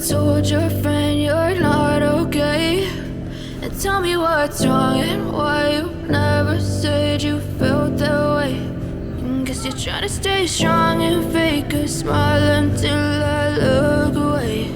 told your friend you're not okay, and tell me what's wrong and why you never said you felt that way. Guess you're trying to stay strong and fake a smile until I look away.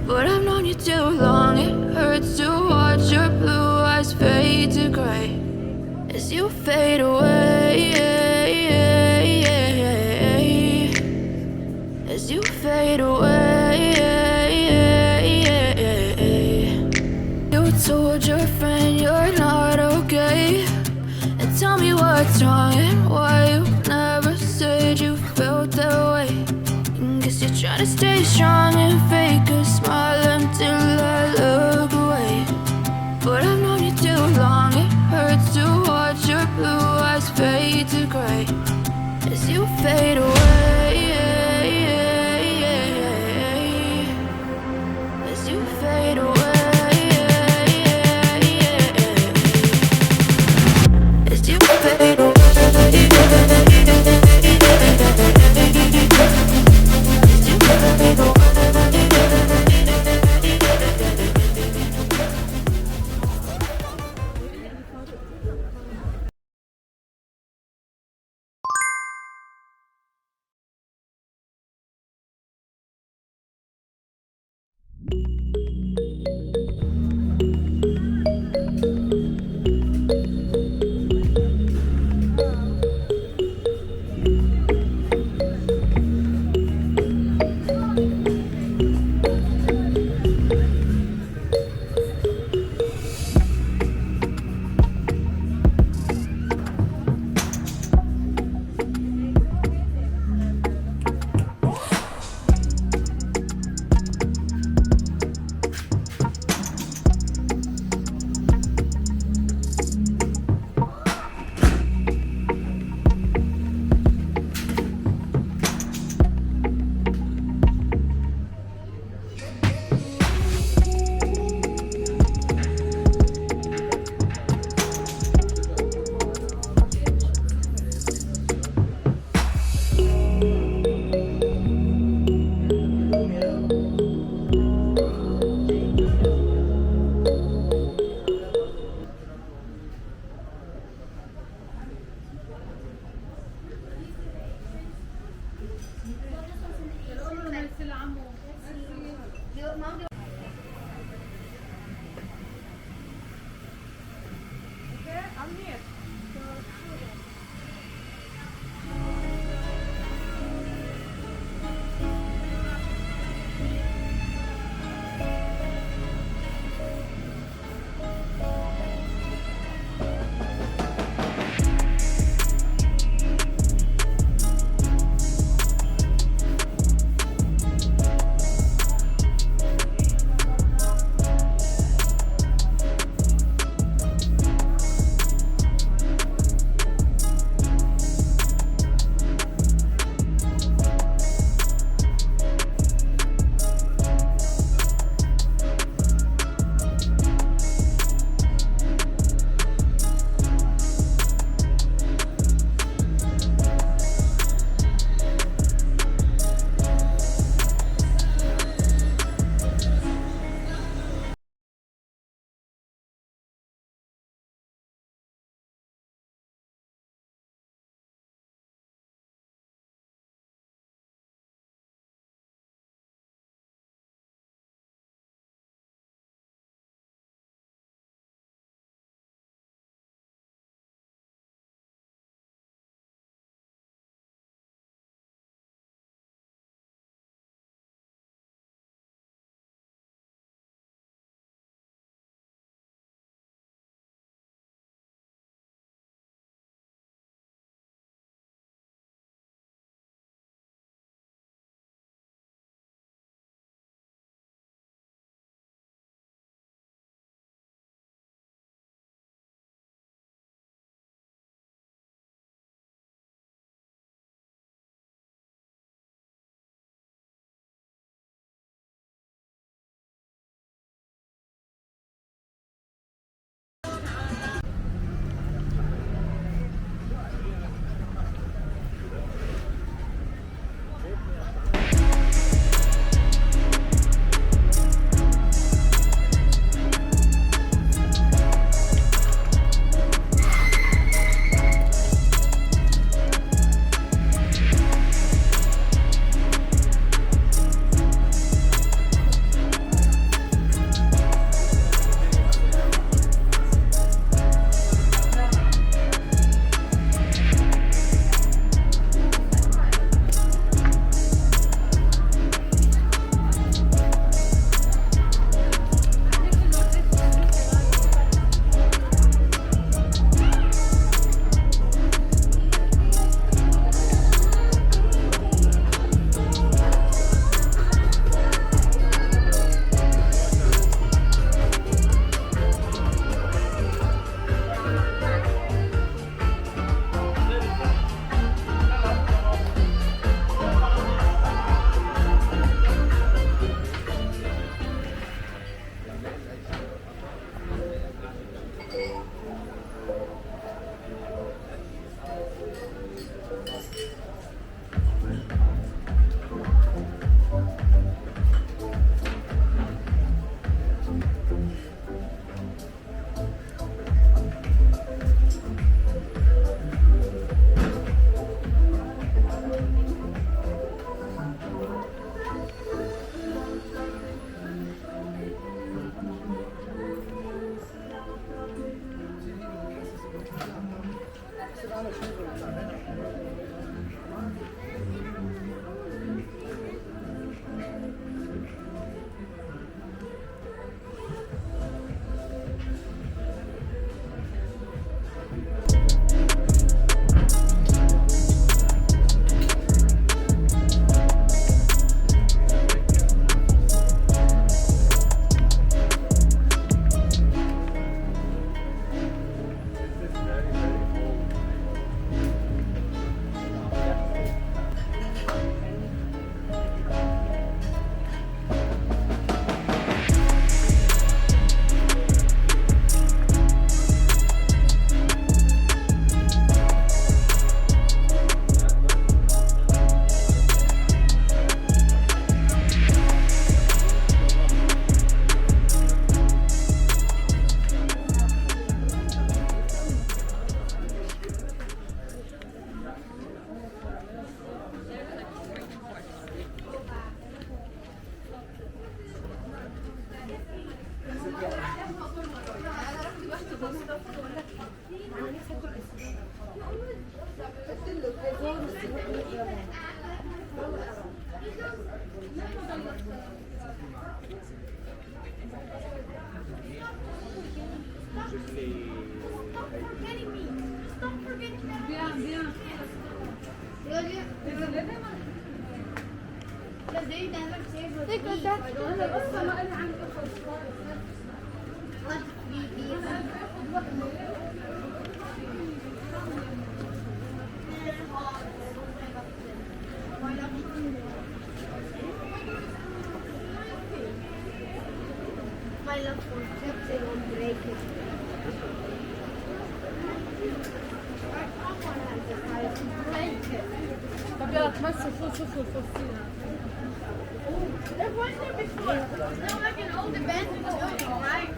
But I've known you too long, it hurts to watch your blue eyes fade to gray as you fade away, as you fade away. You told your friend you're not okay, and tell me what's wrong and why you never said you felt that way. Guess you're trying to stay strong and fake a smile until I look away. But I've known you too long, it hurts to watch your blue eyes fade to gray as you fade away, as you fade away. As you fade away. My love for chips and on breaking. طب يلا تمشوا شوفوا الفصيلة. There was there before. Now like an old abandoned building, right?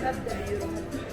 تبدأ